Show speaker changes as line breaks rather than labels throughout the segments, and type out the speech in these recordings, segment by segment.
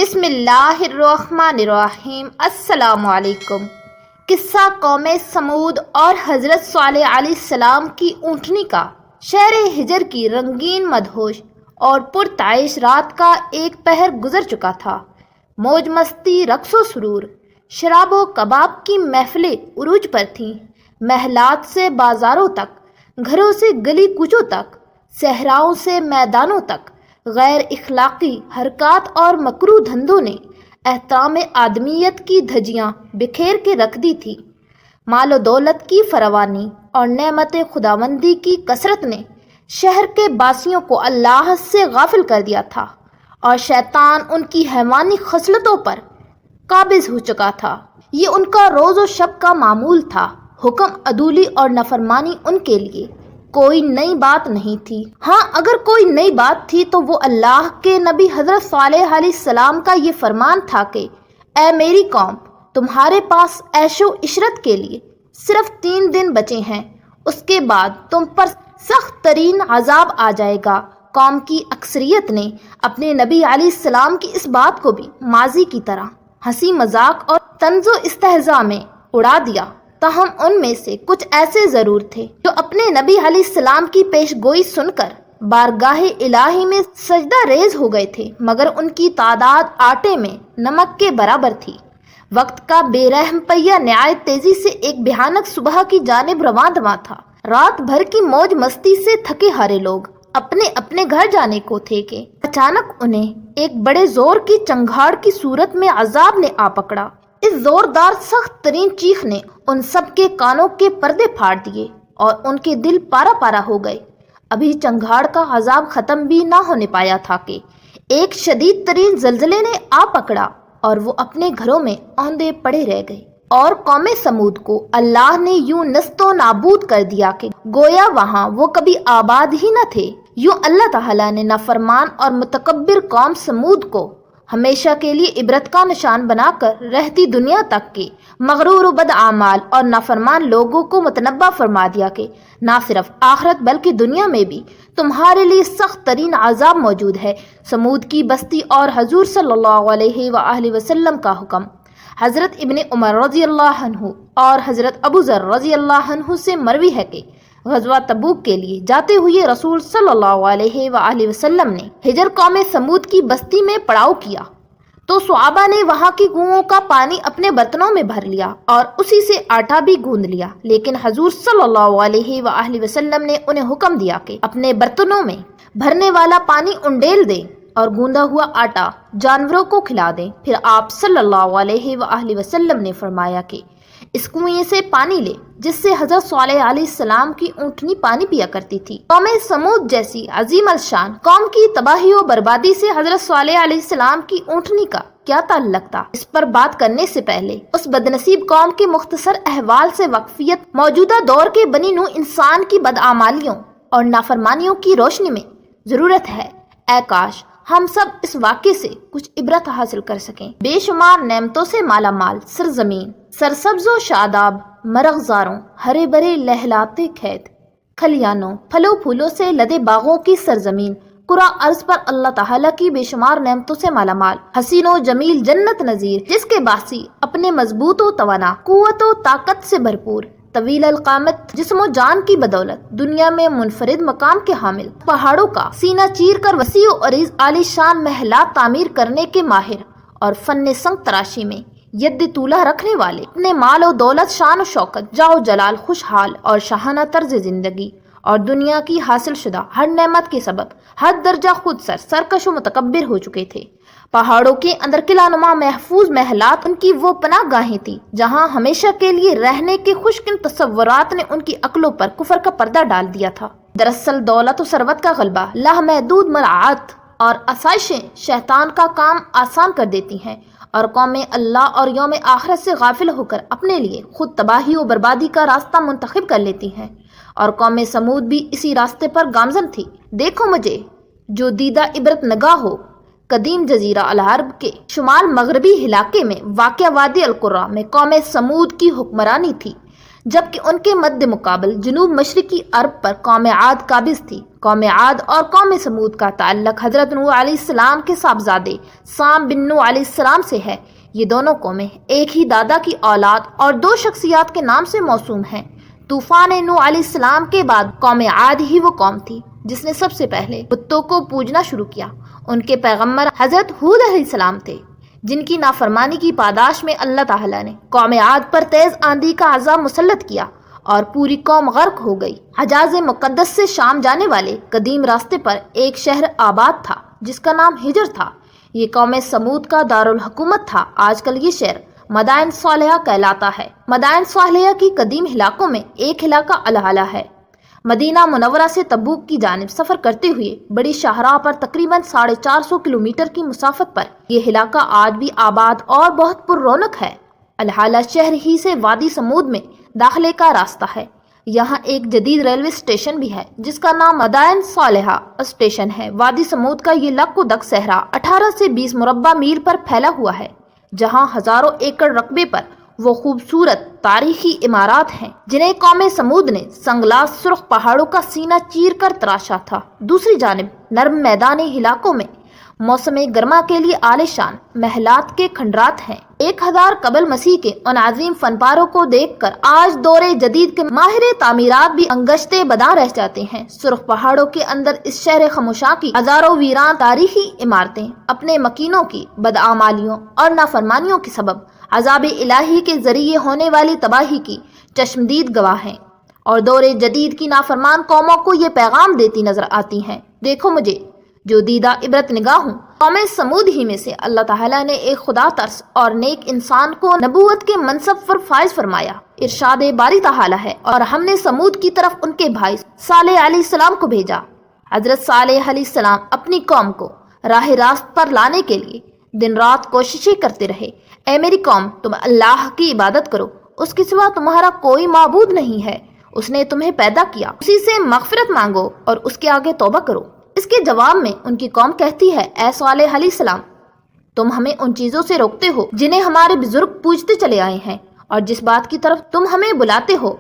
بسم اللہ الرحمن الرحیم۔ السلام علیکم۔ قصہ قوم سمود اور حضرت صالح علیہ السلام کی اونٹنی کا۔ شہر ہجر کی رنگین مدہوش اور پرتعیش رات کا ایک پہر گزر چکا تھا۔ موج مستی، رقص و سرور، شراب و کباب کی محفلیں عروج پر تھیں۔ محلات سے بازاروں تک، گھروں سے گلی کوچوں تک، صحراؤں سے میدانوں تک غیر اخلاقی حرکات اور مکروہ دھندوں نے احترام آدمیت کی دھجیاں بکھیر کے رکھ دی تھی۔ مال و دولت کی فراوانی اور نعمت خداوندی کی کثرت نے شہر کے باسیوں کو اللہ سے غافل کر دیا تھا اور شیطان ان کی حیوانی خصلتوں پر قابض ہو چکا تھا۔ یہ ان کا روز و شب کا معمول تھا۔ حکم عدولی اور نافرمانی ان کے لیے کوئی نئی بات نہیں تھی۔ ہاں، اگر کوئی نئی بات تھی تو وہ اللہ کے نبی حضرت صالح علیہ السلام کا یہ فرمان تھا کہ اے میری قوم، تمہارے پاس عیش و عشرت کے لیے صرف 3 دن بچے ہیں، اس کے بعد تم پر سخت ترین عذاب آ جائے گا۔ قوم کی اکثریت نے اپنے نبی علیہ السلام کی اس بات کو بھی ماضی کی طرح ہنسی مذاق اور طنز و استہزاء میں اڑا دیا۔ تاہم ان میں سے کچھ ایسے ضرور تھے جو اپنے نبی علیہ السلام کی پیش گوئی سن کر بارگاہ الہی میں سجدہ ریز ہو گئے تھے، مگر ان کی تعداد آٹے میں نمک کے برابر تھی۔ وقت کا بے رحم پہیہ نہایت تیزی سے ایک بھیانک صبح کی جانب رواں دواں تھا۔ رات بھر کی موج مستی سے تھکے ہارے لوگ اپنے اپنے گھر جانے کو تھے کہ اچانک انہیں ایک بڑے زور کی چنگھاڑ کی صورت میں عذاب نے آ پکڑا۔ اس زوردار سخت ترین چیخ نے ان سب کے کانوں کے پردے پھاڑ دیے اور ان کے دل پارا پارا ہو گئے۔ ابھی چنگھاڑ کا عذاب ختم بھی نہ ہونے پایا تھا کہ ایک شدید ترین زلزلے نے آ پکڑا اور وہ اپنے گھروں میں اوندے پڑے رہ گئے۔ اور قوم سمود کو اللہ نے یوں نست و نابود کر دیا کہ گویا وہاں وہ کبھی آباد ہی نہ تھے۔ یوں اللہ تعالیٰ نے نافرمان اور متکبر قوم سمود کو ہمیشہ کے لیے عبرت کا نشان بنا کر رہتی دنیا تک کے مغرور و بد اعمال اور نافرمان لوگوں کو متنبہ فرما دیا کہ نہ صرف آخرت بلکہ دنیا میں بھی تمہارے لیے سخت ترین عذاب موجود ہے۔ سمود کی بستی اور حضور صلی اللہ علیہ وآلہ وسلم کا حکم۔ حضرت ابن عمر رضی اللہ عنہ اور حضرت ابو ذر رضی اللہ عنہ سے مروی ہے کہ غزوہ تبوک کے لیے جاتے ہوئے رسول صلی اللہ علیہ وآلہ وسلم نے ہجر قوم سمود کی بستی میں پڑاؤ کیا تو صحابہ نے وہاں کی کنوؤں کا پانی اپنے برتنوں میں بھر لیا اور اسی سے آٹا بھی گوندھ لیا، لیکن حضور صلی اللہ علیہ وآلہ وسلم نے انہیں حکم دیا کہ اپنے برتنوں میں بھرنے والا پانی انڈیل دیں اور گوندا ہوا آٹا جانوروں کو کھلا دیں۔ پھر آپ صلی اللہ علیہ وآلہ وسلم نے فرمایا کہ اس کنویں سے پانی لے جس سے حضرت صالح علیہ السلام کی اونٹنی پانی پیا کرتی تھی۔ قوم سمود جیسی عظیم الشان قوم کی تباہی و بربادی سے حضرت صالح علیہ السلام کی اونٹنی کا کیا تعلق تھا؟ اس پر بات کرنے سے پہلے اس بدنصیب قوم کے مختصر احوال سے واقفیت موجودہ دور کے بنی نوع انسان کی بدعمالیوں اور نافرمانیوں کی روشنی میں ضرورت ہے۔ اے کاش ہم سب اس واقعے سے کچھ عبرت حاصل کر سکیں۔ بے شمار نعمتوں سے مالا مال سرزمین، سرسبز و شاداب مرغزاروں، ہرے بھرے لہلاتے کھیت کھلیانوں، پھلوں پھولوں سے لدے باغوں کی سرزمین، قرا ارض پر اللہ تعالیٰ کی بے شمار نعمتوں سے مالا مال، حسین و جمیل جنت نظیر، جس کے باسی اپنے مضبوط و توانا، قوت و طاقت سے بھرپور، طویل القامت جسم و جان کی بدولت دنیا میں منفرد مقام کے حامل، پہاڑوں کا سینہ چیر کر وسیع و عریض عالی شان محلات تعمیر کرنے کے ماہر اور فن سنگ تراشی میں ید طولہ رکھنے والے، اپنے مال و دولت، شان و شوکت، جاہ و جلال، خوشحال اور شاہانہ طرز زندگی اور دنیا کی حاصل شدہ ہر نعمت کے سبب ہر درجہ خود سرکش و متکبر ہو چکے تھے۔ پہاڑوں کے اندر قلعہ نما محفوظ محلات ان کی وہ پناہ گاہیں تھیں جہاں ہمیشہ کے لیے رہنے کے خوشکن تصورات نے ان کی عقلوں پر کفر کا پردہ ڈال دیا تھا۔ دراصل دولت و ثروت کا غلبہ، لامحدود مراعات اور آسائشیں شیطان کا کام آسان کر دیتی ہیں اور قومیں اللہ اور یوم آخرت سے غافل ہو کر اپنے لیے خود تباہی و بربادی کا راستہ منتخب کر لیتی ہیں، اور قوم سمود بھی اسی راستے پر گامزن تھی۔ دیکھو مجھے جو دیدہ عبرت نگاہ ہو، قدیم جزیرہ العرب کے شمال مغربی علاقے میں واقع وادی القرا میں قوم سمود کی حکمرانی تھی، جبکہ ان کے مد مقابل جنوب مشرقی عرب پر قوم عاد قابض تھی۔ قوم عاد اور قوم سمود کا تعلق حضرت نوح علیہ السلام کے صاحبزادے سام بن نوح علیہ السلام سے ہے۔ یہ دونوں قومیں ایک ہی دادا کی اولاد اور دو شخصیات کے نام سے موسوم ہیں۔ طوفان نوح علیہ السلام کے بعد قوم عاد ہی وہ قوم تھی جس نے سب سے پہلے بتوں کو پوجنا شروع کیا۔ ان کے پیغمبر حضرت ہود علیہ السلام تھے، جن کی نافرمانی کی پاداش میں اللہ تعالیٰ نے قوم عاد پر تیز آندھی کا عذاب مسلط کیا اور پوری قوم غرق ہو گئی۔ حجاز مقدس سے شام جانے والے قدیم راستے پر ایک شہر آباد تھا جس کا نام ہجر تھا۔ یہ قوم سمود کا دارالحکومت تھا۔ آج کل یہ شہر مدائن صالحہ کہلاتا ہے۔ مدائن صالحہ کی قدیم علاقوں میں ایک علاقہ الحالہ ہے۔ مدینہ منورہ سے تبوک کی جانب سفر کرتے ہوئے بڑی شاہراہ پر تقریباً 450 کلومیٹر کی مسافت پر یہ علاقہ آج بھی آباد اور بہت پر رونق ہے۔ الحالہ شہر ہی سے وادی سمود میں داخلے کا راستہ ہے۔ یہاں ایک جدید ریلوے اسٹیشن بھی ہے جس کا نام مدائن صالحہ اسٹیشن ہے۔ وادی سمود کا یہ لک و دک صحرا 18 سے 20 مربع میل پر پھیلا ہوا ہے، جہاں ہزاروں ایکڑ رقبے پر وہ خوبصورت تاریخی عمارات ہیں جنہیں قوم سمود نے سنگلاس سرخ پہاڑوں کا سینہ چیر کر تراشا تھا۔ دوسری جانب نرم میدانی علاقوں میں موسم گرما کے لیے عالیشان محلات کے کھنڈرات ہیں۔ 1000 قبل مسیح کے ان عظیم فن پاروں کو دیکھ کر آج دور جدید کے ماہر تعمیرات بھی انگشتے بدا رہ جاتے ہیں۔ سرخ پہاڑوں کے اندر اس شہر خاموشاں کی ہزاروں ویران تاریخی عمارتیں اپنے مکینوں کی بدعمالیوں اور نافرمانیوں کے سبب عذاب الہی کے ذریعے ہونے والی تباہی کی چشمدید گواہ ہیں، اور دور جدید کی نافرمان قوموں کو یہ پیغام دیتی نظر آتی ہیں، دیکھو مجھے جو دیدہ عبرت نگاہ ہوں۔ قوم سمود ہی میں سے اللہ تعالیٰ نے ایک خدا ترس اور نیک انسان کو نبوت کے منصب پر فائز فرمایا۔ ارشاد باری تعالیٰ ہے، اور ہم نے سمود کی طرف ان کے بھائی صالح علیہ السلام کو بھیجا۔ حضرت صالح علیہ السلام اپنی قوم کو راہ راست پر لانے کے لیے دن رات کوششیں کرتے رہے۔ اے میری قوم، تم اللہ کی عبادت کرو، اس کے سوا تمہارا کوئی معبود نہیں ہے۔ اس نے تمہیں پیدا کیا، اسی سے مغفرت مانگو اور اس کے آگے توبہ کرو۔ اس کے جواب میں ان کی قوم کہتی ہے، اے صالح علیہ السلام، تم ہمیں ان چیزوں سے روکتے ہو جنہیں ہمارے بزرگ پوجتے چلے آئے ہیں، اور جس بات کی طرف تم ہمیں بلاتے ہو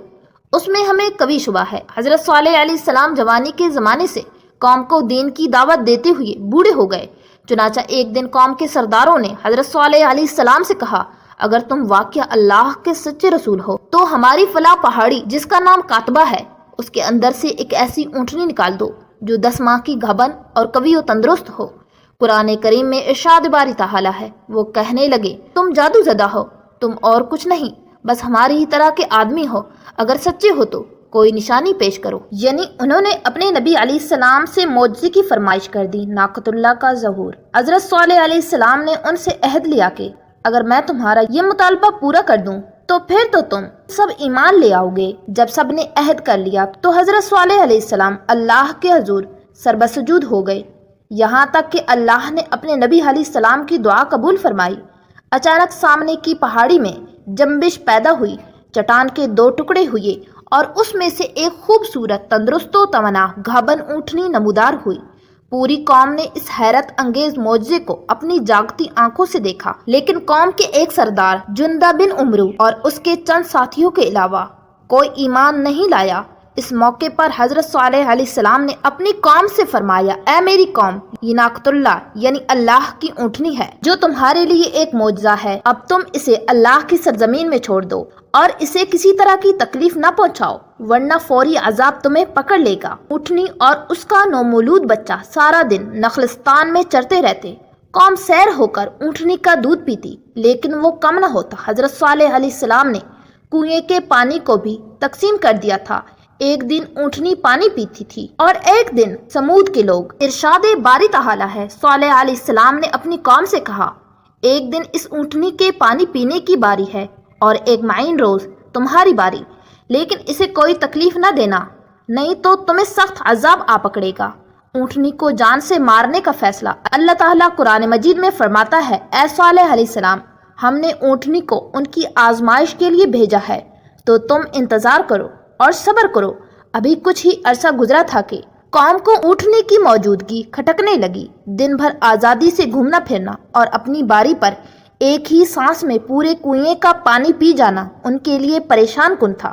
اس میں ہمیں کبھی شبہ ہے۔ حضرت صالح علیہ السلام جوانی کے زمانے سے قوم کو دین کی دعوت دیتے ہوئے بوڑھے ہو گئے۔ چنانچہ ایک دن قوم کے سرداروں نے حضرت صالح علیہ السلام سے کہا، اگر تم واقعہ اللہ کے سچے رسول ہو تو ہماری فلاں پہاڑی جس کا نام کاتبہ ہے، اس کے اندر سے ایک ایسی اونٹنی نکال دو جو 10 ماہ کی گھبن اور قوی و تندرست ہو۔ قرآن کریم میں ارشاد باری تعالیٰ ہے، وہ کہنے لگے، تم جادو زدہ ہو، تم اور کچھ نہیں، بس ہماری ہی طرح کے آدمی ہو، اگر سچے ہو تو کوئی نشانی پیش کرو۔ یعنی انہوں نے اپنے نبی علیہ السلام سے معجزے کی فرمائش کر دی، ناقۃ اللہ کا ظہور۔ حضرت صالح علیہ السلام نے ان سے عہد لیا کہ اگر میں تمہارا یہ مطالبہ پورا کر دوں تو پھر تو تم سب ایمان لے آؤ گے۔ جب سب نے عہد کر لیا تو حضرت صالح علیہ السلام اللہ کے حضور سربسجود ہو گئے، یہاں تک کہ اللہ نے اپنے نبی علیہ السلام کی دعا قبول فرمائی۔ اچانک سامنے کی پہاڑی میں جنبش پیدا ہوئی، چٹان کے 2 ٹکڑے ہوئے اور اس میں سے ایک خوبصورت تندرست و توانا گھابن اونٹنی نمودار ہوئی۔ پوری قوم نے اس حیرت انگیز معجزے کو اپنی جاگتی آنکھوں سے دیکھا، لیکن قوم کے ایک سردار جندہ بن عمرو اور اس کے چند ساتھیوں کے علاوہ کوئی ایمان نہیں لایا۔ اس موقع پر حضرت صالح علیہ السلام نے اپنی قوم سے فرمایا، اے میری قوم، یہ ناقۃ اللہ یعنی اللہ کی اونٹنی ہے جو تمہارے لیے ایک معجزہ ہے۔ اب تم اسے اللہ کی سرزمین میں چھوڑ دو اور اسے کسی طرح کی تکلیف نہ پہنچاؤ، ورنہ فوری عذاب تمہیں پکڑ لے گا۔ اونٹنی اور اس کا نومولود بچہ سارا دن نخلستان میں چرتے رہتے۔ قوم سیر ہو کر اونٹنی کا دودھ پیتی، لیکن وہ کم نہ ہوتا۔ حضرت صالح علیہ السلام نے کنویں کے پانی کو بھی تقسیم کر دیا تھا۔ ایک دن اونٹنی پانی پیتی تھی اور ایک دن سمود کے لوگ۔ ارشاد باری تعالیٰ ہے، صالح علیہ السلام نے اپنی قوم سے کہا، ایک دن اس اونٹنی کے پانی پینے کی باری ہے اور ایک معین روز تمہاری باری، لیکن اسے کوئی تکلیف نہ دینا، نہیں تو تمہیں سخت عذاب آ پکڑے گا۔ اونٹنی کو جان سے مارنے کا فیصلہ اللہ تعالیٰ قرآن مجید میں فرماتا ہے، اے صالح علیہ السلام، ہم نے اونٹنی کو ان کی آزمائش کے لیے بھیجا ہے، تو تم انتظار کرو اور صبر کرو۔ ابھی کچھ ہی عرصہ گزرا تھا کہ قوم کو اونٹنی کی موجودگی کھٹکنے لگی۔ دن بھر آزادی سے گھومنا پھرنا اور اپنی باری پر ایک ہی سانس میں پورے کنویں کا پانی پی جانا ان کے لیے پریشان کن تھا۔